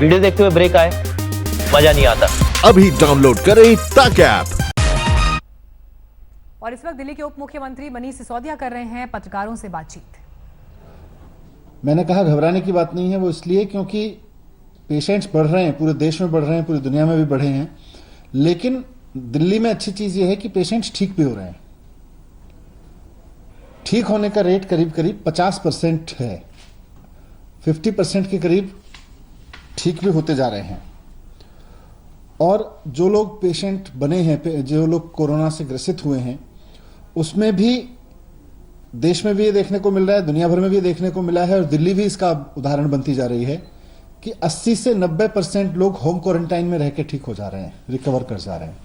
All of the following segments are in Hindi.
वीडियो देखते हुए ब्रेक आए, मजा नहीं आता। अभी डाउनलोड करें तक ऐप। और इस वक्त दिल्ली के उप मुख्यमंत्री मनीष सिसोदिया कर रहे हैं पत्रकारों से बातचीत। मैंने कहा घबराने की बात नहीं है, वो इसलिए क्योंकि पेशेंट्स बढ़ रहे हैं, पूरे देश में बढ़ रहे हैं, पूरी दुनिया में भी बढ़े हैं। लेकिन दिल्ली में अच्छी चीज ये है कि पेशेंट्स ठीक भी हो रहे हैं। ठीक होने का रेट करीब करीब 50% है, 50% के करीब ठीक भी होते जा रहे हैं। और जो लोग पेशेंट बने हैं, जो लोग कोरोना से ग्रसित हुए हैं, उसमें भी देश में भी ये देखने को मिल रहा है, दुनिया भर में भी देखने को मिला है, और दिल्ली भी इसका उदाहरण बनती जा रही है कि 80 से 90% लोग होम क्वारंटाइन में रह के ठीक हो जा रहे हैं, रिकवर कर जा रहे हैं।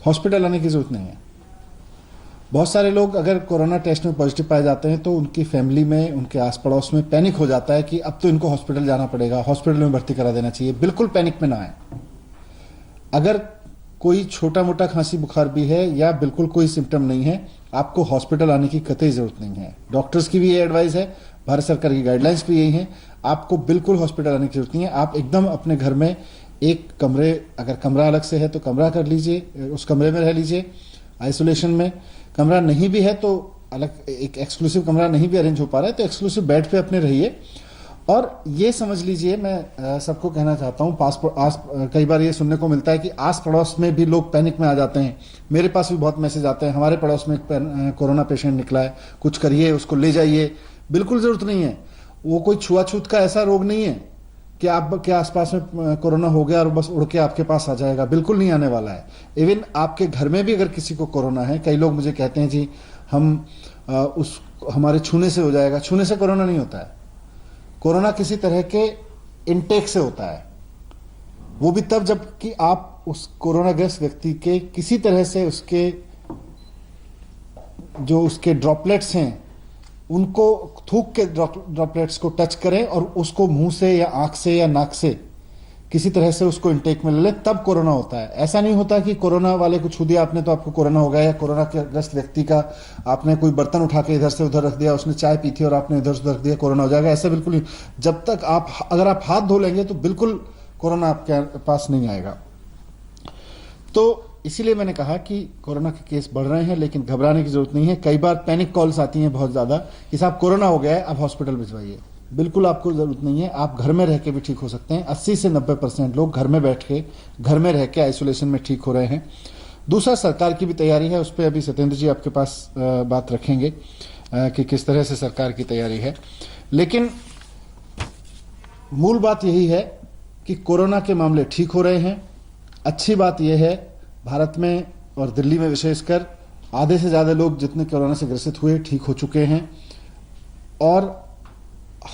हॉस्पिटल आने की जरूरत नहीं है। बहुत सारे लोग अगर कोरोना टेस्ट में पॉजिटिव पाए जाते हैं तो उनकी फैमिली में, उनके आस पड़ोस में पैनिक हो जाता है कि अब तो इनको हॉस्पिटल जाना पड़ेगा, हॉस्पिटल में भर्ती करा देना चाहिए। बिल्कुल पैनिक में ना आए। अगर कोई छोटा मोटा खांसी बुखार भी है या बिल्कुल कोई सिम्टम नहीं है, आपको हॉस्पिटल आने की कतई जरूरत नहीं है। डॉक्टर्स की भी ये एडवाइस है, भारत सरकार की गाइडलाइंस भी यही है, आपको बिल्कुल हॉस्पिटल आने की जरूरत नहीं है। आप एकदम अपने घर में एक कमरे, अगर कमरा अलग से है तो कमरा कर लीजिए, उस कमरे में रह लीजिए आइसोलेशन में। कमरा नहीं भी है तो अलग एक एक्सक्लूसिव कमरा नहीं भी अरेंज हो पा रहा है तो एक्सक्लूसिव बेड पे अपने रहिए। और ये समझ लीजिए, मैं सबको कहना चाहता हूँ, कई बार ये सुनने को मिलता है कि आस पड़ोस में भी लोग पैनिक में आ जाते हैं। मेरे पास भी बहुत मैसेज आते हैं, हमारे पड़ोस में एक कोरोना पेशेंट निकला है, कुछ करिए, उसको ले जाइए। बिल्कुल जरूरत नहीं है। वो कोई छुआछूत का ऐसा रोग नहीं है कि आपके आसपास में कोरोना हो गया और बस उड़ के आपके पास आ जाएगा। बिल्कुल नहीं आने वाला है। इवन आपके घर में भी अगर किसी को कोरोना है, कई लोग मुझे कहते हैं जी हमारे छूने से हो जाएगा। छूने से कोरोना नहीं होता है। कोरोना किसी तरह के इनटेक से होता है, वो भी तब जब कि आप उस कोरोनाग्रस्त व्यक्ति के किसी तरह से उसके ड्रॉपलेट्स हैं उनको थूक के ड्रॉपलेट्स को टच करें और उसको मुंह से या आंख से या नाक से किसी तरह से उसको इनटेक में ले लें, तब कोरोना होता है। ऐसा नहीं होता कि कोरोना वाले को छू दिया आपने तो आपको कोरोना हो गया, या कोरोना के ग्रस्त व्यक्ति का आपने कोई बर्तन उठा के इधर से उधर रख दिया, उसने चाय पी थी और आपने इधर से उधर रख दिया, कोरोना हो जाएगा। ऐसा बिल्कुल नहीं। जब तक अगर आप हाथ धो लेंगे तो बिल्कुल कोरोना आपके पास नहीं आएगा। तो इसीलिए मैंने कहा कि कोरोना के केस बढ़ रहे हैं, लेकिन घबराने की जरूरत नहीं है। कई बार पैनिक कॉल्स आती हैं बहुत ज्यादा कि साहब कोरोना हो गया है, अब हॉस्पिटल भिजवाइए। बिल्कुल आपको जरूरत नहीं है। आप घर में रह के भी ठीक हो सकते हैं। 80 से 90% लोग घर में बैठ के, घर में रह के आइसोलेशन में ठीक हो रहे हैं। दूसरा, सरकार की भी तैयारी है, उस पर अभी सत्येंद्र जी आपके पास बात रखेंगे कि किस तरह से सरकार की तैयारी है। लेकिन मूल बात यही है कि कोरोना के मामले ठीक हो रहे हैं। अच्छी बात यह है, भारत में और दिल्ली में विशेषकर आधे से ज्यादा लोग जितने कोरोना से ग्रसित हुए ठीक हो चुके हैं, और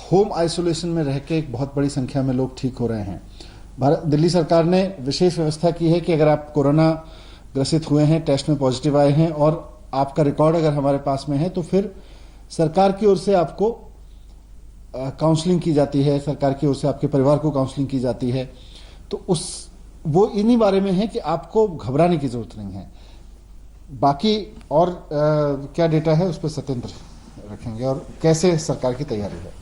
होम आइसोलेशन में रह के एक बहुत बड़ी संख्या में लोग ठीक हो रहे हैं। दिल्ली सरकार ने विशेष व्यवस्था की है कि अगर आप कोरोना ग्रसित हुए हैं, टेस्ट में पॉजिटिव आए हैं और आपका रिकॉर्ड अगर हमारे पास में है, तो फिर सरकार की ओर से आपको काउंसलिंग की जाती है, सरकार की ओर से आपके परिवार को काउंसलिंग की जाती है। तो वो इन्हीं बारे में है कि आपको घबराने की जरूरत नहीं है। बाकी और क्या डेटा है उस पर सत्येंद्र रखेंगे, और कैसे सरकार की तैयारी है।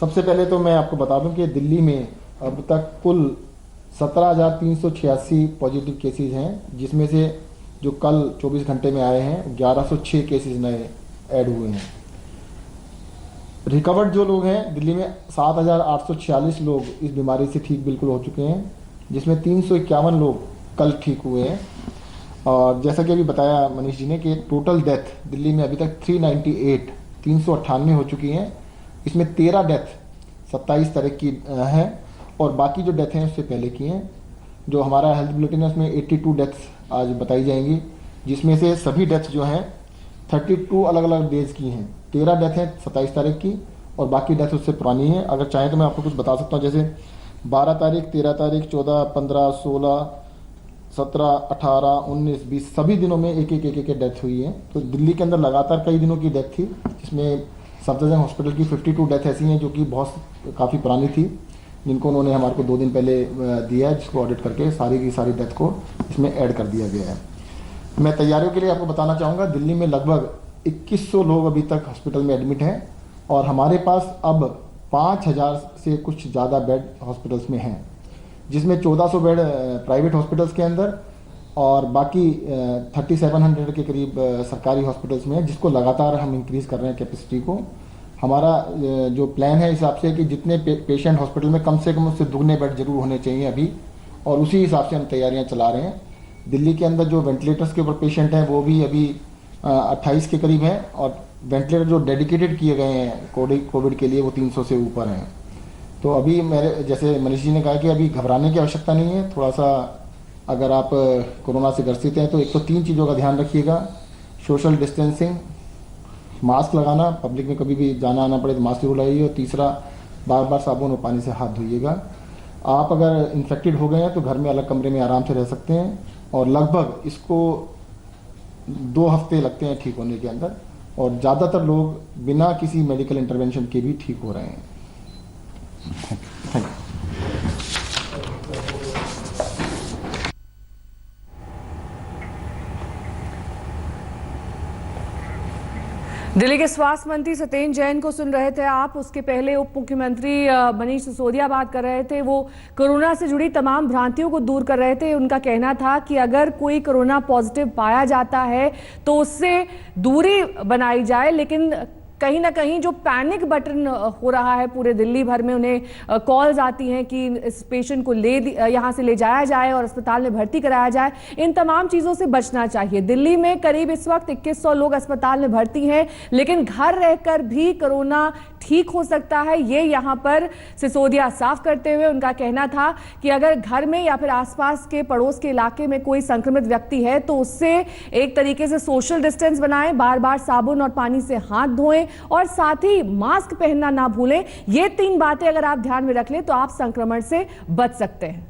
सबसे पहले तो मैं आपको बता दूं कि दिल्ली में अब तक कुल 17,386 पॉजिटिव केसेस हैं, जिसमें से जो कल 24 घंटे में आए हैं 1106 केसेस नए ऐड हुए हैं। रिकवर्ड जो लोग हैं दिल्ली में 7,846 लोग इस बीमारी से ठीक बिल्कुल हो चुके हैं, जिसमें 351 लोग कल ठीक हुए हैं। और जैसा कि अभी बताया मनीष जी ने कि टोटल डेथ दिल्ली में अभी तक 398 हो चुकी हैं। इसमें 13 डेथ 27 तारीख की हैं और बाकी जो डेथ हैं उससे पहले की हैं। जो हमारा हेल्थ बुलेटिन है उसमें 82 डेथ्स आज बताई जाएंगी, जिसमें से सभी डेथ्स जो हैं 32 अलग अलग डेज की हैं। 13 डेथ हैं 27 तारीख की और बाकी डेथ उससे पुरानी है। अगर चाहें तो मैं आपको कुछ बता सकता हूँ, जैसे 12 तारीख, 13 तारीख, 14, 15, 16, 17, 18, 19, 20 सभी दिनों में एक डेथ हुई है। तो दिल्ली के अंदर लगातार कई दिनों की डेथ थी, जिसमें सफदरजंग हॉस्पिटल की 52 डेथ ऐसी हैं जो कि काफ़ी पुरानी थी, जिनको उन्होंने हमारे को 2 दिन पहले दिया है, जिसको ऑडिट करके सारी की सारी डेथ को इसमें ऐड कर दिया गया है। मैं तैयारियों के लिए आपको बताना चाहूँगा, दिल्ली में लगभग 2100 लोग अभी तक हॉस्पिटल में एडमिट हैं और हमारे पास अब 5,000 से कुछ ज़्यादा बेड हॉस्पिटल्स में हैं, जिसमें 1400 बेड प्राइवेट हॉस्पिटल्स के अंदर और बाकी 3700 के करीब सरकारी हॉस्पिटल्स में है, जिसको लगातार हम इंक्रीज़ कर रहे हैं कैपेसिटी को। हमारा जो प्लान है इस हिसाब से कि जितने पेशेंट हॉस्पिटल में कम से कम उससे दुगने बेड जरूर होने चाहिए अभी, और उसी हिसाब से हम तैयारियां चला रहे हैं। दिल्ली के अंदर जो वेंटिलेटर्स के ऊपर पेशेंट हैं वो भी अभी 28 के करीब हैं, और वेंटिलेटर जो डेडिकेटेड किए गए हैं कोविड के लिए वो 300 से ऊपर हैं। तो अभी मेरे जैसे मनीष जी ने कहा कि अभी घबराने की आवश्यकता नहीं है। थोड़ा सा अगर आप कोरोना से ग्रसित हैं तो एक तो 3 चीज़ों का ध्यान रखिएगा: सोशल डिस्टेंसिंग, मास्क लगाना, पब्लिक में कभी भी जाना आना पड़े तो मास्क जरूर लगाइए, और तीसरा बार बार साबुन और पानी से हाथ धोइएगा। आप अगर इन्फेक्टेड हो गए हैं तो घर में अलग कमरे में आराम से रह सकते हैं, और लगभग इसको 2 हफ्ते लगते हैं ठीक होने के अंदर, और ज़्यादातर लोग बिना किसी मेडिकल इंटरवेंशन के भी ठीक हो रहे हैं। Thank you. दिल्ली के स्वास्थ्य मंत्री सत्येंद्र जैन को सुन रहे थे आप। उसके पहले उप मुख्यमंत्री मनीष सिसोदिया बात कर रहे थे। वो कोरोना से जुड़ी तमाम भ्रांतियों को दूर कर रहे थे। उनका कहना था कि अगर कोई कोरोना पॉजिटिव पाया जाता है तो उससे दूरी बनाई जाए, लेकिन कहीं ना कहीं जो पैनिक बटन हो रहा है पूरे दिल्ली भर में, उन्हें कॉल्स आती हैं कि इस पेशेंट को यहाँ से ले जाया जाए और अस्पताल में भर्ती कराया जाए। इन तमाम चीज़ों से बचना चाहिए। दिल्ली में करीब इस वक्त 2100 लोग अस्पताल में भर्ती हैं, लेकिन घर रहकर भी कोरोना ठीक हो सकता है। ये यहाँ पर सिसोदिया साफ करते हुए उनका कहना था कि अगर घर में या फिर आसपास के पड़ोस के इलाके में कोई संक्रमित व्यक्ति है तो उससे एक तरीके से सोशल डिस्टेंस बनाएं, बार बार साबुन और पानी से हाथ धोएं, और साथ ही मास्क पहनना ना भूलें। ये 3 बातें अगर आप ध्यान में रख लें तो आप संक्रमण से बच सकते हैं।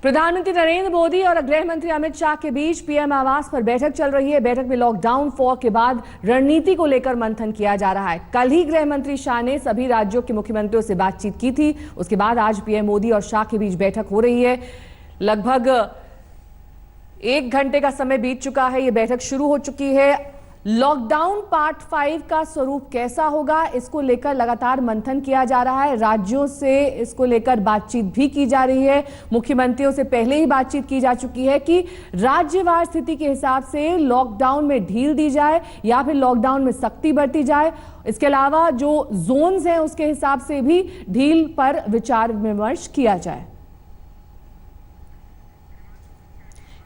प्रधानमंत्री नरेंद्र मोदी और गृह मंत्री अमित शाह के बीच पीएम आवास पर बैठक चल रही है। बैठक में लॉकडाउन 4 के बाद रणनीति को लेकर मंथन किया जा रहा है। कल ही गृह मंत्री शाह ने सभी राज्यों के मुख्यमंत्रियों से बातचीत की थी। उसके बाद आज पीएम मोदी और शाह के बीच बैठक हो रही है। लगभग 1 घंटे का समय बीत चुका है। ये बैठक शुरू हो चुकी है। लॉकडाउन पार्ट 5 का स्वरूप कैसा होगा, इसको लेकर लगातार मंथन किया जा रहा है। राज्यों से इसको लेकर बातचीत भी की जा रही है। मुख्यमंत्रियों से पहले ही बातचीत की जा चुकी है कि राज्यवार स्थिति के हिसाब से लॉकडाउन में ढील दी जाए या फिर लॉकडाउन में सख्ती बरती जाए। इसके अलावा जो जोन्स हैं उसके हिसाब से भी ढील पर विचार विमर्श किया जाए।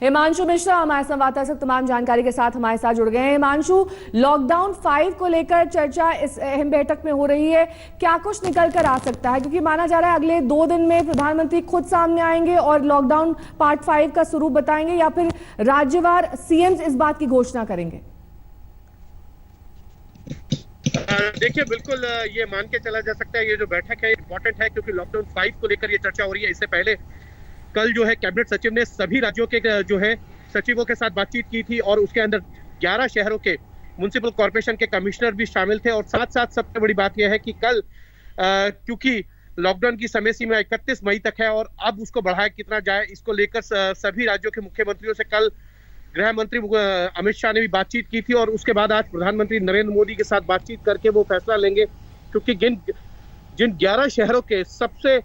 हिमांशु मिश्रा हमारे संवाददाता से तमाम जानकारी के साथ हमारे साथ जुड़ गए हैं। हिमांशु, लॉकडाउन 5 को लेकर चर्चा इस अहम बैठक में हो रही है, क्या कुछ निकल कर आ सकता है? क्योंकि माना जा रहा है अगले 2 दिन में प्रधानमंत्री खुद सामने आएंगे और लॉकडाउन पार्ट 5 का स्वरूप बताएंगे, या फिर राज्यवार सीएम्स इस बात की घोषणा करेंगे? देखिए, बिल्कुल ये मान के चला जा सकता है ये जो बैठक है इंपॉर्टेंट है, क्योंकि लॉकडाउन 5 को लेकर ये चर्चा हो रही है। इससे पहले कल जो है कैबिनेट सचिव ने सभी राज्यों के जो है सचिवों के साथ बातचीत की थी, और उसके अंदर 11 शहरों के म्युनिसिपल कॉर्पोरेशन के कमिश्नर भी शामिल थे। और साथ साथ सबसे बड़ी बात यह है कि कल क्योंकि लॉकडाउन की समय सीमा 31 मई तक है और अब उसको बढ़ाया कितना जाए, इसको लेकर सभी राज्यों के मुख्यमंत्रियों से कल गृह मंत्री अमित शाह ने भी बातचीत की थी, और उसके बाद आज प्रधानमंत्री नरेंद्र मोदी के साथ बातचीत करके वो फैसला लेंगे। क्योंकि जिन 11 शहरों के सबसे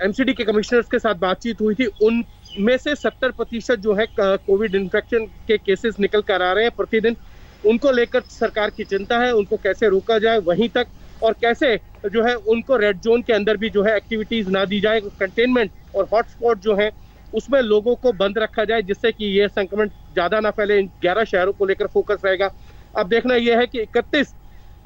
एमसीडी के कमिश्नर्स के साथ बातचीत हुई थी, उनमें से 70% जो है कोविड इन्फेक्शन के केसेस निकल कर आ रहे हैं प्रतिदिन। उनको लेकर सरकार की चिंता है, उनको कैसे रोका जाए वहीं तक, और कैसे जो है उनको रेड जोन के अंदर भी जो है एक्टिविटीज ना दी जाए। कंटेनमेंट और हॉटस्पॉट जो है उसमें लोगों को बंद रखा जाए, जिससे कि ये संक्रमण ज्यादा ना फैले। इन 11 शहरों को लेकर फोकस रहेगा। अब देखना यह है कि 31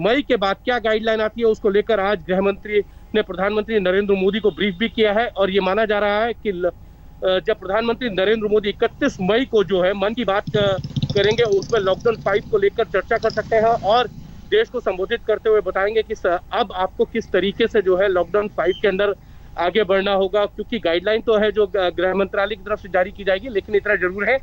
मई के बाद क्या गाइडलाइन आती है, उसको लेकर आज गृह मंत्री ने प्रधानमंत्री नरेंद्र मोदी को ब्रीफ भी किया है। और ये माना जा रहा है कि जब प्रधानमंत्री नरेंद्र मोदी 31 मई को जो है मन की बात करेंगे, उसमें लॉकडाउन 5 को लेकर चर्चा कर सकते हैं और देश को संबोधित करते हुए बताएंगे कि अब आपको किस तरीके से जो है लॉकडाउन 5 के अंदर आगे बढ़ना होगा। क्योंकि गाइडलाइन तो है जो गृह मंत्रालय की तरफ से जारी की जाएगी, लेकिन इतना जरूर है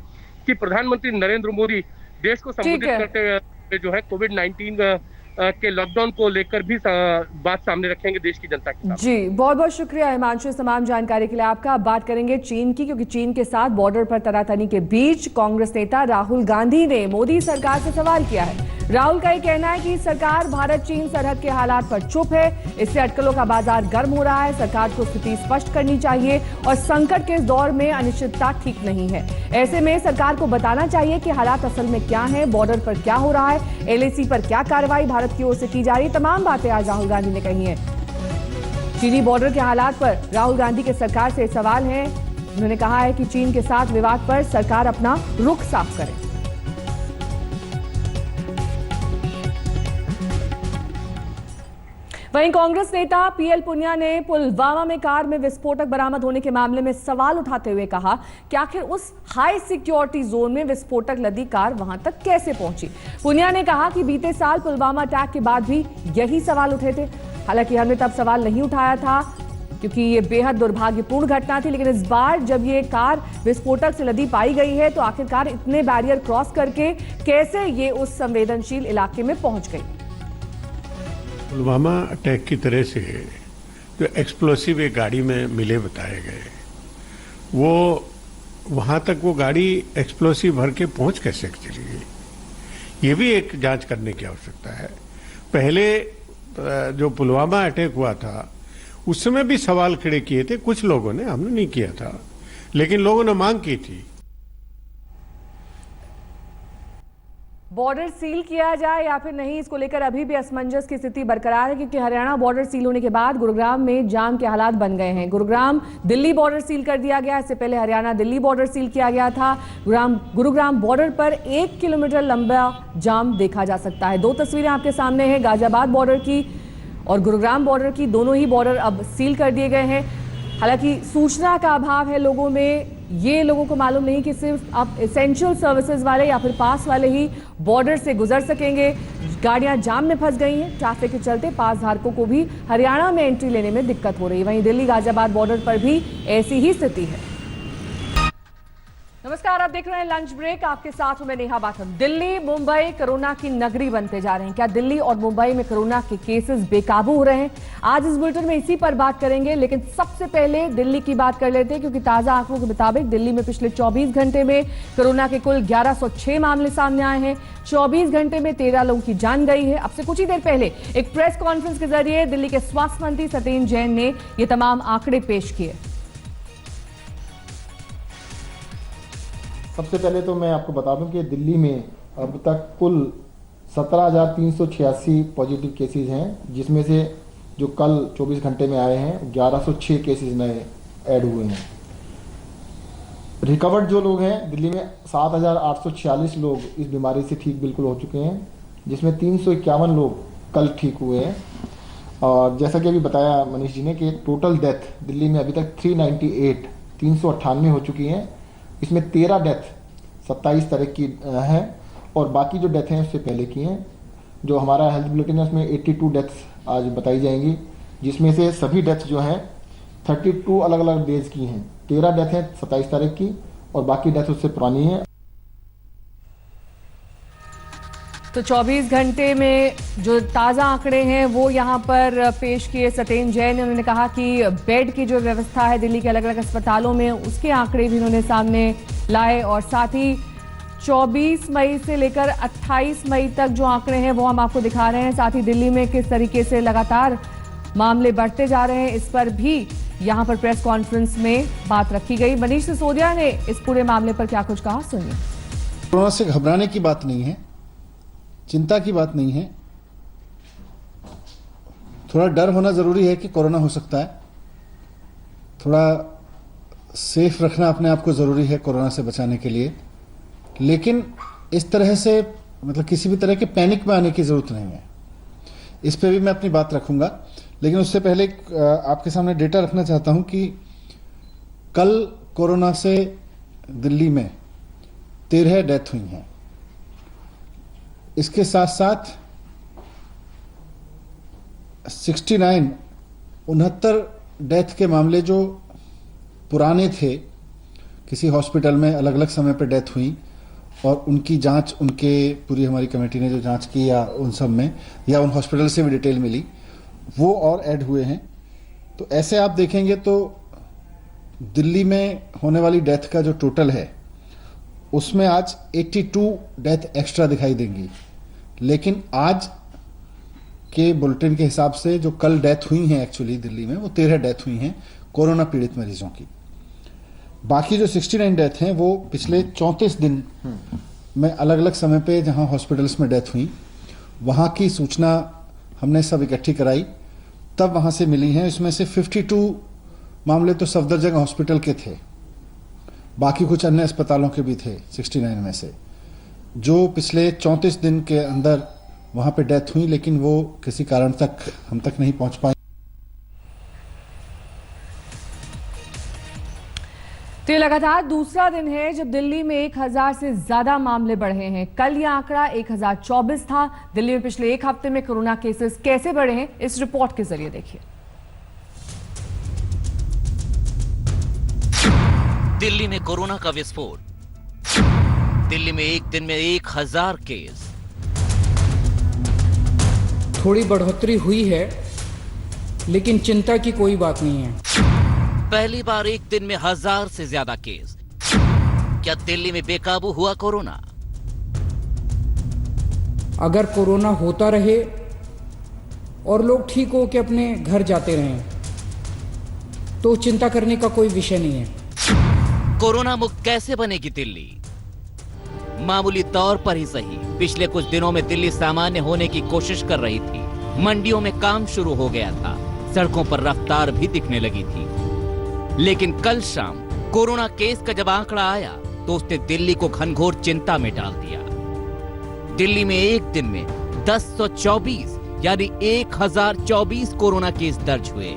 कि प्रधानमंत्री नरेंद्र मोदी देश को संबोधित करते हुए जो है कोविड-19 के लॉकडाउन को लेकर भी बात सामने रखेंगे देश की जनता के साथ। जी, बहुत बहुत शुक्रिया हिमांशु इस तमाम जानकारी के लिए आपका। अब बात करेंगे चीन की, क्योंकि चीन के साथ बॉर्डर पर तनातनी के बीच कांग्रेस नेता राहुल गांधी ने मोदी सरकार से सवाल किया है। राहुल का ये कहना है कि सरकार भारत चीन सरहद के हालात पर चुप है, इससे अटकलों का बाजार गर्म हो रहा है। सरकार को स्थिति स्पष्ट करनी चाहिए और संकट के इस दौर में अनिश्चितता ठीक नहीं है। ऐसे में सरकार को बताना चाहिए कि हालात असल में क्या है, बॉर्डर पर क्या हो रहा है, एलएसी पर क्या कार्रवाई भारत की ओर से की जा रही है। तमाम बातें आज राहुल गांधी ने कही हैं। चीनी बॉर्डर के हालात पर राहुल गांधी के सरकार से सवाल है। उन्होंने कहा है कि चीन के साथ विवाद पर सरकार अपना रुख साफ करे। वहीं कांग्रेस नेता पीएल पुनिया ने पुलवामा में कार में विस्फोटक बरामद होने के मामले में सवाल उठाते हुए कहा कि आखिर उस हाई सिक्योरिटी जोन में विस्फोटक लदी कार वहां तक कैसे पहुंची। पुनिया ने कहा कि बीते साल पुलवामा अटैक के बाद भी यही सवाल उठे थे। हालांकि हमने तब सवाल नहीं उठाया था क्योंकि ये बेहद दुर्भाग्यपूर्ण घटना थी, लेकिन इस बार जब ये कार विस्फोटक से लदी पाई गई है तो आखिरकार इतने बैरियर क्रॉस करके कैसे ये उस संवेदनशील इलाके में पहुंच गई। पुलवामा अटैक की तरह से जो एक्सप्लोसिव एक गाड़ी में मिले बताए गए, वो वहां तक वो गाड़ी एक्सप्लोसिव भर के पहुंच कैसे चली गई, ये भी एक जांच करने की आवश्यकता है। पहले जो पुलवामा अटैक हुआ था उस समय भी सवाल खड़े किए थे कुछ लोगों ने, हमने नहीं किया था, लेकिन लोगों ने मांग की थी बॉर्डर सील किया जाए या फिर नहीं, इसको लेकर अभी भी असमंजस की स्थिति बरकरार है, क्योंकि हरियाणा बॉर्डर सील होने के बाद गुरुग्राम में जाम के हालात बन गए हैं। गुरुग्राम दिल्ली बॉर्डर सील कर दिया गया, इससे पहले हरियाणा दिल्ली बॉर्डर सील किया गया था। गुरुग्राम बॉर्डर पर 1 किलोमीटर लंबा जाम देखा जा सकता है। 2 तस्वीरें आपके सामने हैं, गाजियाबाद बॉर्डर की और गुरुग्राम बॉर्डर की। दोनों ही बॉर्डर अब सील कर दिए गए हैं। हालांकि सूचना का अभाव है लोगों में, ये लोगों को मालूम नहीं कि सिर्फ अब एसेंशियल सर्विसेज वाले या फिर पास वाले ही बॉर्डर से गुजर सकेंगे। गाड़ियां जाम में फंस गई हैं, ट्रैफिक के चलते पास धारकों को भी हरियाणा में एंट्री लेने में दिक्कत हो रही है। वहीं दिल्ली गाजियाबाद बॉर्डर पर भी ऐसी ही स्थिति है। नमस्कार, आप देख रहे हैं लंच ब्रेक, आपके साथ हूं मैं नेहा बाथम। दिल्ली मुंबई कोरोना की नगरी बनते जा रहे हैं। क्या दिल्ली और मुंबई में कोरोना के केसेस बेकाबू हो रहे हैं? आज इस बुलेटिन में इसी पर बात करेंगे, लेकिन सबसे पहले दिल्ली की बात कर लेते हैं, क्योंकि ताजा आंकड़ों के मुताबिक दिल्ली में पिछले 24 घंटे में कोरोना के कुल 1106 मामले सामने आए हैं। 24 घंटे में 13 लोगों की जान गई है। अब से कुछ ही देर पहले एक प्रेस कॉन्फ्रेंस के जरिए दिल्ली के स्वास्थ्य मंत्री सतेंद्र जैन ने ये तमाम आंकड़े पेश किए। सबसे पहले तो मैं आपको बता दूं कि दिल्ली में अब तक कुल 17,386 पॉजिटिव केसेस हैं, जिसमें से जो कल 24 घंटे में आए हैं 1106 केसेस नए ऐड हुए हैं। रिकवर्ड जो लोग हैं दिल्ली में 7,846 लोग इस बीमारी से ठीक बिल्कुल हो चुके हैं, जिसमें 351 लोग कल ठीक हुए हैं। और जैसा कि अभी बताया मनीष जी ने कि टोटल डेथ दिल्ली में अभी तक 398 हो चुकी हैं। इसमें 13 डेथ 27 तारीख की हैं और बाकी जो डेथ हैं उससे पहले की हैं। जो हमारा हेल्थ बुलेटिन है उसमें 82 डेथ्स आज बताई जाएंगी, जिसमें से सभी डेथ्स जो हैं 32 अलग अलग डेज की हैं। 13 डेथ हैं 27 तारीख की और बाकी डेथ उससे पुरानी है। तो 24 घंटे में जो ताज़ा आंकड़े हैं वो यहाँ पर पेश किए सतेंद्र जैन ने। उन्होंने कहा कि बेड की जो व्यवस्था है दिल्ली के अलग अलग अस्पतालों में, उसके आंकड़े भी उन्होंने सामने लाए और साथ ही 24 मई से लेकर 28 मई तक जो आंकड़े हैं वो हम आपको दिखा रहे हैं। साथ ही दिल्ली में किस तरीके से लगातार मामले बढ़ते जा रहे हैं, इस पर भी यहाँ पर प्रेस कॉन्फ्रेंस में बात रखी गई। मनीष सिसोदिया ने इस पूरे मामले पर क्या कुछ कहा, सुनिए। कोरोना से घबराने की बात नहीं है, चिंता की बात नहीं है। थोड़ा डर होना ज़रूरी है कि कोरोना हो सकता है, थोड़ा सेफ रखना अपने आप को ज़रूरी है कोरोना से बचाने के लिए, लेकिन इस तरह से मतलब किसी भी तरह के पैनिक में आने की ज़रूरत नहीं है। इस पे भी मैं अपनी बात रखूंगा, लेकिन उससे पहले आपके सामने डेटा रखना चाहता हूं कि कल कोरोना से दिल्ली में 13 डेथ हुई हैं। इसके साथ साथ 69 डेथ के मामले जो पुराने थे, किसी हॉस्पिटल में अलग अलग समय पर डेथ हुई, और उनकी जांच, उनके पूरी हमारी कमेटी ने जो जांच की या उन सब में या उन हॉस्पिटल से भी डिटेल मिली, वो और ऐड हुए हैं। तो ऐसे आप देखेंगे तो दिल्ली में होने वाली डेथ का जो टोटल है उसमें आज 82 डेथ एक्स्ट्रा दिखाई देंगी, लेकिन आज के बुलेटिन के हिसाब से जो कल डेथ हुई हैं एक्चुअली दिल्ली में वो 13 डेथ हुई हैं कोरोना पीड़ित मरीजों की। बाकी जो 69 डेथ हैं वो पिछले 34 दिन में अलग अलग समय पे जहां हॉस्पिटल्स में डेथ हुई वहां की सूचना हमने सब इकट्ठी कराई, तब वहां से मिली हैं। इसमें से 52 मामले तो सफदरजंग हॉस्पिटल के थे, बाकी कुछ अन्य अस्पतालों के भी थे 69 में से, जो पिछले 34 दिन के अंदर वहां पे डेथ हुई, लेकिन वो किसी कारण तक हम तक नहीं पहुंच पाई। तो ये लगातार दूसरा दिन है जब दिल्ली में 1000 से ज्यादा मामले बढ़े हैं। कल यह आंकड़ा 1024 था। दिल्ली में पिछले एक हफ्ते में कोरोना केसेस कैसे बढ़े हैं, इस रिपोर्ट के जरिए देखिए। दिल्ली में कोरोना का विस्फोट। दिल्ली में एक दिन में 1000 केस। थोड़ी बढ़ोतरी हुई है, लेकिन चिंता की कोई बात नहीं है। पहली बार एक दिन में 1000 से ज्यादा केस। क्या दिल्ली में बेकाबू हुआ कोरोना? अगर कोरोना होता रहे और लोग ठीक हो के अपने घर जाते रहें तो चिंता करने का कोई विषय नहीं है। कोरोना मुक्त कैसे बनेगी दिल्ली? मामूली तौर पर ही सही, पिछले कुछ दिनों में दिल्ली सामान्य होने की कोशिश कर रही थी। मंडियों में काम शुरू हो गया था, सड़कों पर रफ्तार भी दिखने लगी थी। लेकिन कल शाम कोरोना केस का जब आंकड़ा आया तो उसने दिल्ली को घनघोर चिंता में डाल दिया। दिल्ली में एक दिन में 1024 यानी 1024 कोरोना केस दर्ज हुए।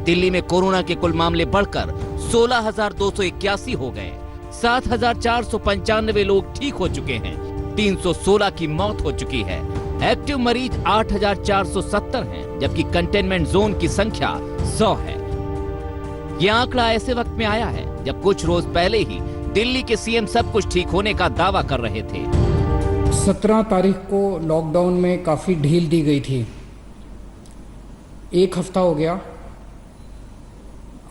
दिल्ली में कोरोना के कुल मामले बढ़कर 16,281 हो गए। 7,495 लोग ठीक हो चुके हैं। 316 की मौत हो चुकी है। एक्टिव मरीज 8,470 हैं, जबकि कंटेनमेंट जोन की संख्या 100 है। यह आंकड़ा ऐसे वक्त में आया है जब कुछ रोज पहले ही दिल्ली के सीएम सब कुछ ठीक होने का दावा कर रहे थे। 17 तारीख को लॉकडाउन में काफी ढील दी गई थी। एक हफ्ता हो गया।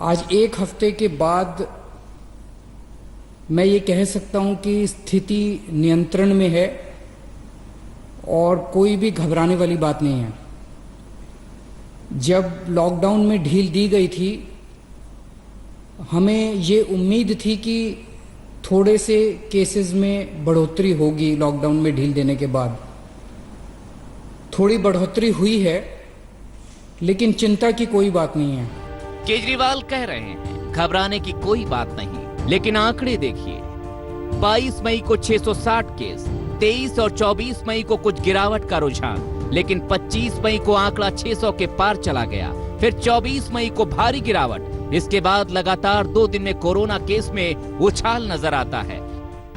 आज एक हफ्ते के बाद मैं ये कह सकता हूं कि स्थिति नियंत्रण में है और कोई भी घबराने वाली बात नहीं है। जब लॉकडाउन में ढील दी गई थी, हमें ये उम्मीद थी कि थोड़े से केसेस में बढ़ोतरी होगी। लॉकडाउन में ढील देने के बाद थोड़ी बढ़ोतरी हुई है, लेकिन चिंता की कोई बात नहीं है। केजरीवाल कह रहे हैं घबराने की कोई बात नहीं, लेकिन आंकड़े देखिए। 22 मई को 660 केस, 23 और 24 मई को कुछ गिरावट का रुझान, लेकिन 25 मई को आंकड़ा 600 के पार चला गया। फिर 24 मई को भारी गिरावट। इसके बाद लगातार 2 दिन में कोरोना केस में उछाल नजर आता है।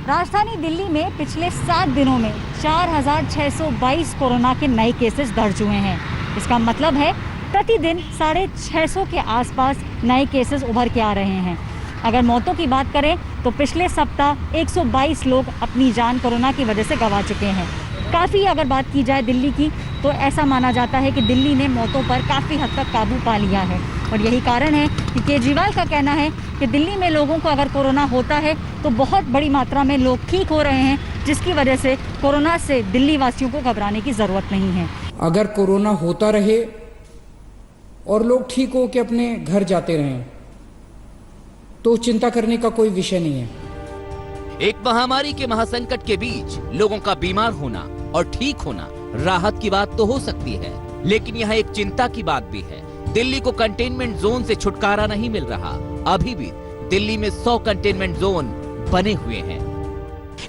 राजधानी दिल्ली में पिछले 7 दिनों में 4,622 कोरोना के नए केसेस दर्ज हुए हैं। इसका मतलब है प्रतिदिन 650 के आसपास नए केसेस उभर के आ रहे हैं। अगर मौतों की बात करें तो पिछले सप्ताह 122 लोग अपनी जान कोरोना की वजह से गंवा चुके हैं। काफ़ी अगर बात की जाए दिल्ली की तो ऐसा माना जाता है कि दिल्ली ने मौतों पर काफ़ी हद तक काबू पा लिया है। और यही कारण है कि केजरीवाल का कहना है कि दिल्ली में लोगों को अगर कोरोना होता है तो बहुत बड़ी मात्रा में लोग ठीक हो रहे हैं, जिसकी वजह से कोरोना से दिल्ली वासियों को घबराने की ज़रूरत नहीं है। अगर कोरोना होता रहे और लोग ठीक हो के अपने घर जाते रहें तो चिंता करने का कोई विषय नहीं है। एक महामारी के महासंकट के बीच लोगों का बीमार होना और ठीक होना राहत की बात तो हो सकती है, लेकिन यह एक चिंता की बात भी है। दिल्ली को कंटेनमेंट जोन से छुटकारा नहीं मिल रहा। अभी भी दिल्ली में 100 कंटेनमेंट जोन बने हुए हैं।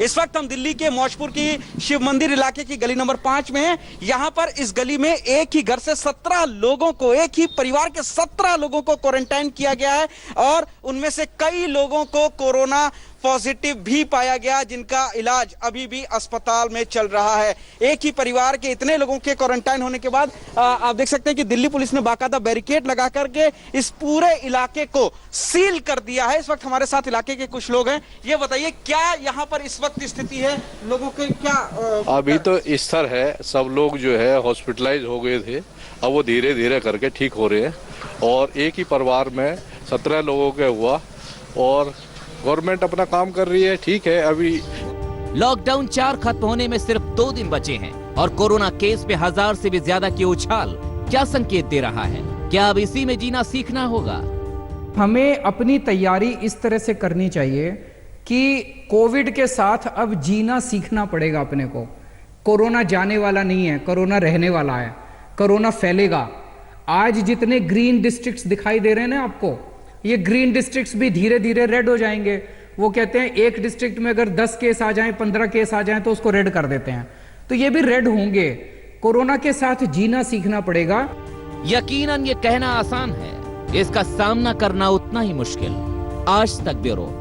इस वक्त हम दिल्ली के मौजपुर की शिव मंदिर इलाके की गली नंबर 5 में हैं। यहाँ पर इस गली में एक ही घर से 17 लोगों को, एक ही परिवार के 17 लोगों को क्वारंटाइन किया गया है और उनमें से कई लोगों को कोरोना पॉजिटिव भी पाया गया, जिनका इलाज अभी भी अस्पताल में चल रहा है। एक ही परिवार के इतने लोगों के क्वारंटाइन होने के बाद आप देख सकते हैं कि दिल्ली पुलिस ने बाकायदा बैरिकेड लगा करके इस पूरे इलाके को सील कर दिया है। इस वक्त हमारे साथ इलाके के कुछ लोग हैं, ये बताइए क्या यहाँ पर इस वक्त स्थिति है, लोगों के क्या अभी तो इस तरह है, सब लोग जो है हॉस्पिटलाइज हो गए थे, अब वो धीरे धीरे करके ठीक हो रहे हैं और एक ही परिवार में 17 लोगों के हुआ और गवर्नमेंट अपना काम कर रही है, ठीक है। अभी लॉकडाउन 4 खत्म होने में सिर्फ 2 दिन बचे हैं और कोरोना केस पे 1000 से भी ज्यादा की उछाल क्या संकेत दे रहा है? क्या अब इसी में जीना सीखना होगा? हमें अपनी तैयारी इस तरह से करनी चाहिए कि कोविड के साथ अब जीना सीखना पड़ेगा अपने को। कोरोना जाने वाला नहीं है, कोरोना रहने वाला है, कोरोना फैलेगा। आज जितने ग्रीन डिस्ट्रिक्ट्स दिखाई दे रहे हैं ना आपको, ये ग्रीन डिस्ट्रिक्ट्स भी धीरे धीरे रेड हो जाएंगे। वो कहते हैं एक डिस्ट्रिक्ट में अगर 10 केस आ जाएं, 15 केस आ जाएं तो उसको रेड कर देते हैं, तो ये भी रेड होंगे। कोरोना के साथ जीना सीखना पड़ेगा। यकीनन ये कहना आसान है, इसका सामना करना उतना ही मुश्किल। आज तक ब्यूरो।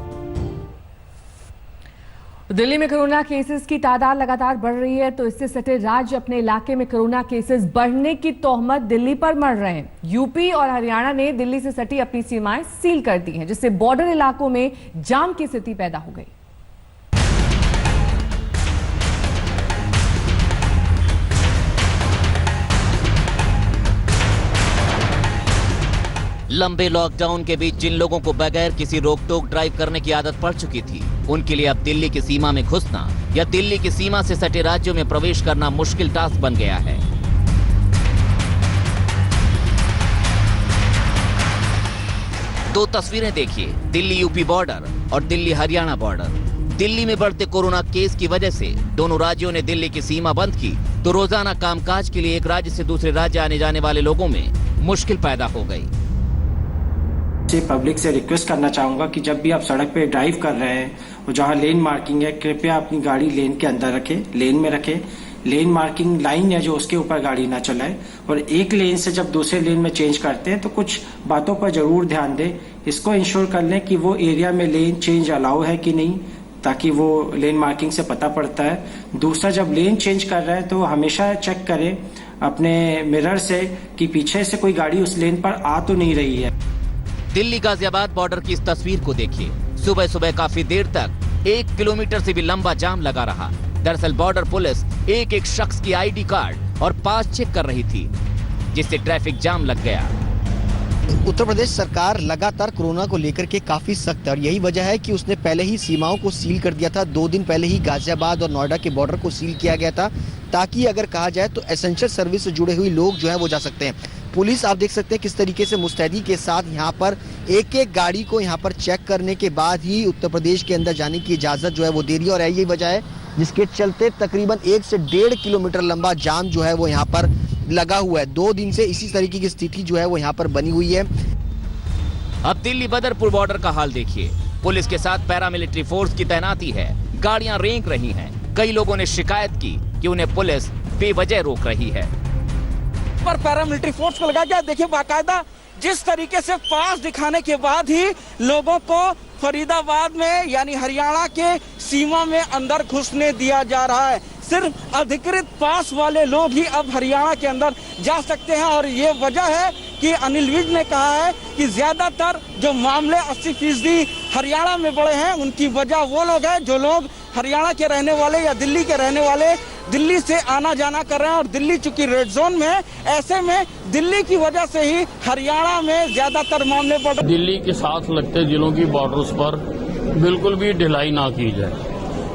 दिल्ली में कोरोना केसेस की तादाद लगातार बढ़ रही है, तो इससे सटे राज्य अपने इलाके में कोरोना केसेस बढ़ने की तोहमत दिल्ली पर मढ़ रहे हैं। यूपी और हरियाणा ने दिल्ली से सटी अपनी सीमाएं सील कर दी हैं, जिससे बॉर्डर इलाकों में जाम की स्थिति पैदा हो गई। लंबे लॉकडाउन के बीच जिन लोगों को बगैर किसी रोक टोक ड्राइव करने की आदत पड़ चुकी थी, उनके लिए अब दिल्ली की सीमा में घुसना या दिल्ली की सीमा से सटे राज्यों में प्रवेश करना मुश्किल टास्क बन गया है। दो तस्वीरें देखिए, दिल्ली यूपी बॉर्डर और दिल्ली हरियाणा बॉर्डर। दिल्ली में बढ़ते कोरोना केस की वजह से दोनों राज्यों ने दिल्ली की सीमा बंद की, तो रोजाना कामकाज के लिए एक राज्य से दूसरे राज्य आने जाने वाले लोगों में मुश्किल पैदा हो गई। पब्लिक से रिक्वेस्ट करना चाहूंगा कि जब भी आप सड़क पे ड्राइव कर रहे हैं और जहां लेन मार्किंग है, कृपया अपनी गाड़ी लेन के अंदर रखें, लेन में रखें। लेन मार्किंग लाइन है जो उसके ऊपर गाड़ी ना चलाए, और एक लेन से जब दूसरे लेन में चेंज करते हैं तो कुछ बातों पर जरूर ध्यान दें। इसको इंश्योर कर लें कि वो एरिया में लेन चेंज अलाउ है कि नहीं, ताकि वो लेन मार्किंग से पता पड़ता है। दूसरा, जब लेन चेंज कर रहा है तो हमेशा चेक करें अपने मिरर से कि पीछे से कोई गाड़ी उस लेन पर आ तो नहीं रही है। दिल्ली गाजियाबाद बॉर्डर की इस तस्वीर को देखिए। सुबह सुबह काफी देर तक 1 किलोमीटर से भी लंबा जाम लगा रहा। दरअसल बॉर्डर पुलिस एक एक शख्स की आईडी कार्ड और पास चेक कर रही थी, जिससे ट्रैफिक जाम लग गया। उत्तर प्रदेश सरकार लगातार कोरोना को लेकर के काफी सख्त है और यही वजह है कि उसने पहले ही सीमाओं को सील कर दिया था। 2 दिन पहले ही गाजियाबाद और नोएडा के बॉर्डर को सील किया गया था, ताकि अगर कहा जाए तो एसेंशियल सर्विस से जुड़े हुए लोग जो है वो जा सकते हैं। पुलिस आप देख सकते हैं किस तरीके से मुस्तैदी के साथ यहाँ पर एक एक गाड़ी को यहाँ पर चेक करने के बाद ही उत्तर प्रदेश के अंदर जाने की इजाजत जो है वो दे रही है। और यही वजह है जिसके चलते तकरीबन 1 से 1.5 किलोमीटर लंबा जाम जो है वो यहाँ पर लगा हुआ है। 2 दिन से इसी तरीके की स्थिति जो है वो यहाँ पर बनी हुई है। अब दिल्ली बदरपुर बॉर्डर का हाल देखिए। पुलिस के साथ पैरामिलिट्री फोर्स की तैनाती है, गाड़ियां रेंक रही हैं। कई लोगों ने शिकायत की कि उन्हें पुलिस बेवजह रोक रही है। पर पैरामिलिट्री फोर्स को लगा गया। देखिए बाकायदा जिस तरीके से पास दिखाने के बाद ही लोगों को फरीदाबाद में यानी हरियाणा के सीमा में अंदर घुसने दिया जा रहा है। सिर्फ अधिकृत पास वाले लोग ही अब हरियाणा के अंदर जा सकते हैं, और ये वजह है कि अनिल विज ने कहा है कि ज्यादातर जो मामले 80% हरियाणा में बढ़े हैं, उनकी वजह वो लोग हैं जो लोग हरियाणा के रहने वाले या दिल्ली के रहने वाले दिल्ली से आना जाना कर रहे हैं। और दिल्ली चूंकि रेड जोन में है, ऐसे में दिल्ली की वजह से ही हरियाणा में ज्यादातर मामले बढ़। दिल्ली के साथ लगते जिलों की बॉर्डर्स पर बिल्कुल भी ढिलाई ना की जाए,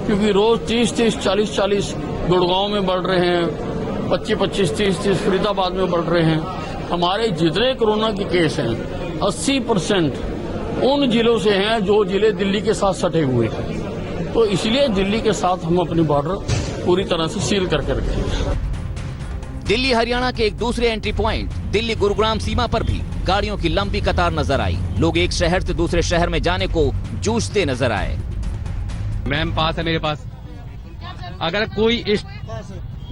क्योंकि रोज 30-30, 40-40 गुड़गांव में बढ़ रहे हैं, 25-25, 30-30 फरीदाबाद में बढ़ रहे हैं। हमारे जितने कोरोना के केस हैं 80% उन जिलों से हैं जो जिले दिल्ली के साथ सटे हुए हैं। तो इसलिए दिल्ली के साथ हम अपनी बॉर्डर पूरी तरह से सील करके रखेंगे। दिल्ली हरियाणा के एक दूसरे एंट्री पॉइंट दिल्ली गुरुग्राम सीमा पर भी गाड़ियों की लंबी कतार नजर आई। लोग एक शहर से दूसरे शहर में जाने को जूझते नजर आए। मैम पास है मेरे पास, अगर कोई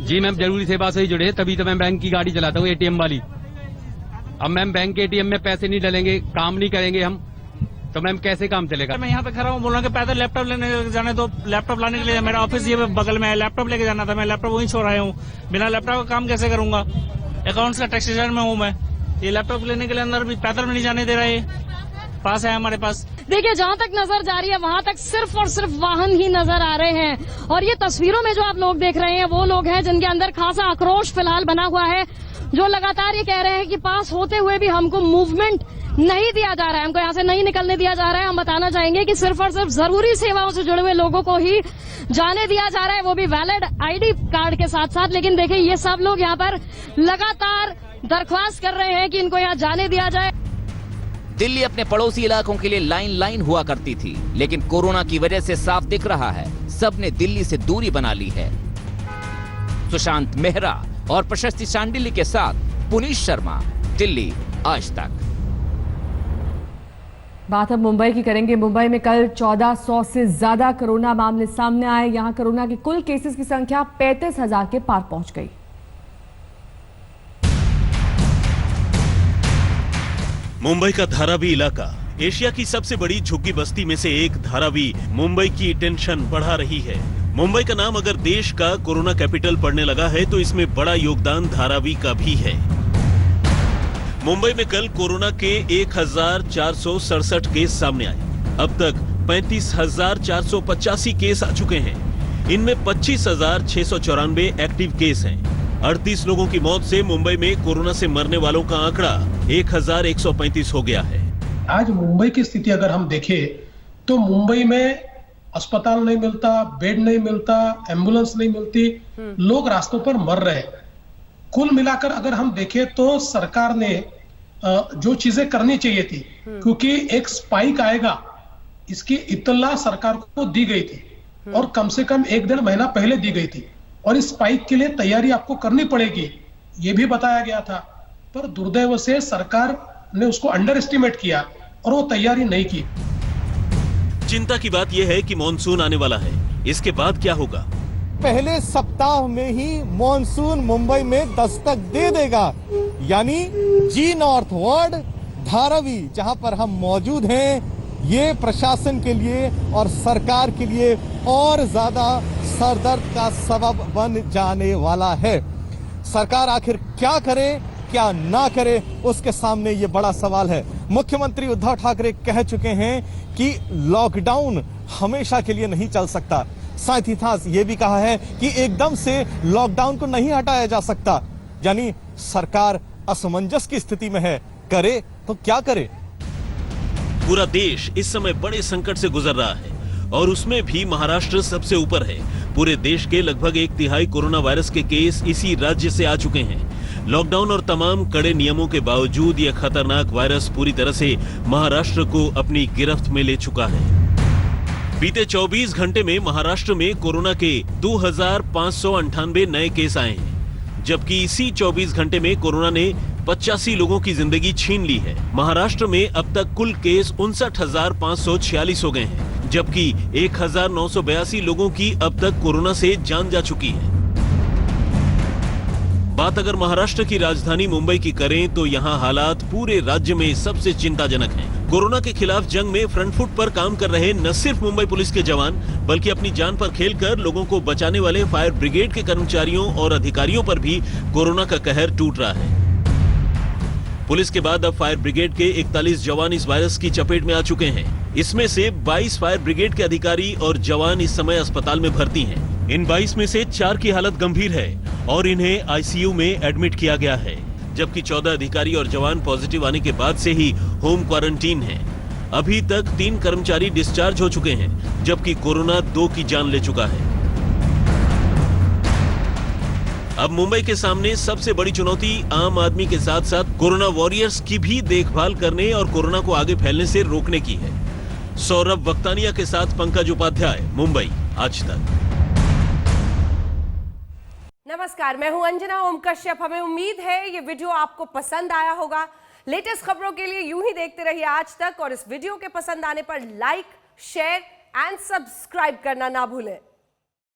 जी मैम जरूरी सेवा से ही जुड़े तभी तो मैं बैंक की गाड़ी चलाता हूँ, एटीएम वाली। अब मैम बैंक के एटीएम में पैसे नहीं डलेंगे, काम नहीं करेंगे हम, तो मैम कैसे काम चलेगा? मैं यहाँ पे खड़ा हूँ, बोल रहा हूँ कि पैदल लैपटॉप लेने जाने दो, लैपटॉप लाने के लिए मेरा ऑफिस ये बगल में है, लैपटॉप लेके जाना था, मैं लैपटॉप वहीं छोड़ आया हूँ। बिना लैपटॉप का काम कैसे करूंगा? अकाउंट्स का टैक्सेशन में हूँ मैं, ये लैपटॉप लेने के लिए अंदर भी पैदल में नहीं जाने दे रहा है, पास है हमारे पास। देखिए, जहाँ तक नजर जा रही है वहाँ तक सिर्फ और सिर्फ वाहन ही नजर आ रहे हैं, और ये तस्वीरों में जो आप लोग देख रहे हैं वो लोग हैं जिनके अंदर खासा आक्रोश फिलहाल बना हुआ है, जो लगातार ये कह रहे हैं कि पास होते हुए भी हमको मूवमेंट नहीं दिया जा रहा है, हमको यहाँ से नहीं निकलने दिया जा रहा है। हम बताना चाहेंगे कि सिर्फ और सिर्फ जरूरी सेवाओं से जुड़े हुए लोगों को ही जाने दिया जा रहा है, वो भी वैलिड आईडी कार्ड के साथ साथ। लेकिन देखिए, ये सब लोग यहाँ पर लगातार दरख्वास्त कर रहे हैं कि इनको यहाँ जाने दिया जाए। दिल्ली अपने पड़ोसी इलाकों के लिए लाइन हुआ करती थी, लेकिन कोरोना की वजह से साफ दिख रहा है सबने दिल्ली से दूरी बना ली है। सुशांत मेहरा और प्रशस्ति शांडिल्य के साथ पुनीत शर्मा, दिल्ली आज तक। बात अब मुंबई की करेंगे। मुंबई में कल 1400 से ज्यादा कोरोना मामले सामने आए। यहां कोरोना के कुल केसेस की संख्या 35,000 के पार पहुंच गई। मुंबई का धारावी इलाका एशिया की सबसे बड़ी झुग्गी बस्ती में से एक धारावी मुंबई की टेंशन बढ़ा रही है। मुंबई का नाम अगर देश का कोरोना कैपिटल पड़ने लगा है तो इसमें बड़ा योगदान धारावी का भी है। मुंबई में कल कोरोना के 1467 केस सामने आए। अब तक 35,485 केस आ चुके हैं। इनमें 25,694 एक्टिव केस हैं। 38 लोगों की मौत से मुंबई में कोरोना से मरने वालों का आंकड़ा 1,135 हो गया है। आज मुंबई की स्थिति अगर हम देखें तो मुंबई में अस्पताल नहीं मिलता, बेड नहीं मिलता, एम्बुलेंस नहीं मिलती, लोग रास्तों पर मर रहे हैं। कुल मिलाकर अगर हम देखें तो सरकार ने जो चीजें करनी चाहिए थी, क्योंकि एक स्पाइक आएगा इसकी इत्तला सरकार को दी गई थी और कम से कम 1-1.5 महीना पहले दी गई थी, और इस स्पाइक के लिए तैयारी आपको करनी पड़ेगी ये भी बताया गया था। पर दुर्दैव से सरकार ने उसको अंडर एस्टिमेट किया और वो तैयारी नहीं की। चिंता की बात यह है कि मॉनसून आने वाला है, इसके बाद क्या होगा? पहले सप्ताह में ही मॉनसून मुंबई में दस्तक दे देगा, यानी जी नॉर्थ वार्ड धारावी जहां पर हम मौजूद हैं, ये प्रशासन के लिए और सरकार के लिए और ज्यादा सरदर्द का सबब बन जाने वाला है। सरकार आखिर क्या करे क्या ना करे, उसके सामने ये बड़ा सवाल है। मुख्यमंत्री उद्धव ठाकरे कह चुके हैं कि लॉकडाउन हमेशा के लिए नहीं चल सकता। साथ ही साथ ये भी कहा है कि एकदम से लॉकडाउन को नहीं हटाया जा सकता, यानी सरकार असमंजस की स्थिति में है, करे तो क्या करे। पूरा देश इस समय बड़े संकट से गुजर रहा है और उसमें भी महाराष्ट्र सबसे ऊपर है। पूरे देश के लगभग 1/3 कोरोना वायरस के केस इसी राज्य से आ चुके हैं। लॉकडाउन और तमाम कड़े नियमों के बावजूद यह खतरनाक वायरस पूरी तरह से महाराष्ट्र को अपनी गिरफ्त में ले चुका है। बीते 24 घंटे में महाराष्ट्र में कोरोना के 2,598 नए केस आए हैं, जबकि इसी 24 घंटे में कोरोना ने 85 लोगों की जिंदगी छीन ली है। महाराष्ट्र में अब तक कुल केस 59,546 हो गए हैं, जबकि 1,982 लोगों की अब तक कोरोना से जान जा चुकी है। बात अगर महाराष्ट्र की राजधानी मुंबई की करें तो यहाँ हालात पूरे राज्य में सबसे चिंताजनक हैं। कोरोना के खिलाफ जंग में फ्रंट फुट पर काम कर रहे न सिर्फ मुंबई पुलिस के जवान, बल्कि अपनी जान पर खेलकर लोगों को बचाने वाले फायर ब्रिगेड के कर्मचारियों और अधिकारियों पर भी कोरोना का कहर टूट रहा है। पुलिस के बाद अब फायर ब्रिगेड के 41 जवान इस वायरस की चपेट में आ चुके हैं। इसमें से 22 फायर ब्रिगेड के अधिकारी और जवान इस समय अस्पताल में भर्ती हैं। इन 22 में से 4 की हालत गंभीर है और इन्हें आईसीयू में एडमिट किया गया है, जबकि 14 अधिकारी और जवान पॉजिटिव आने के बाद से ही होम क्वारंटीन हैं। अभी तक 3 कर्मचारी डिस्चार्ज हो चुके हैं, जबकि कोरोना 2 की जान ले चुका है। अब मुंबई के सामने सबसे बड़ी चुनौती आम आदमी के साथ साथ कोरोना वॉरियर्स की भी देखभाल करने और कोरोना को आगे फैलने से रोकने की है। सौरभ वक्तानिया के साथ पंकज उपाध्याय, मुंबई आज तक। नमस्कार, मैं हूं अंजना ओम कश्यप। हमें उम्मीद है ये वीडियो आपको पसंद आया होगा। लेटेस्ट खबरों के लिए यूं ही देखते रहिए आज तक, और इस वीडियो के पसंद आने पर लाइक, शेयर एंड सब्सक्राइब करना ना भूलें।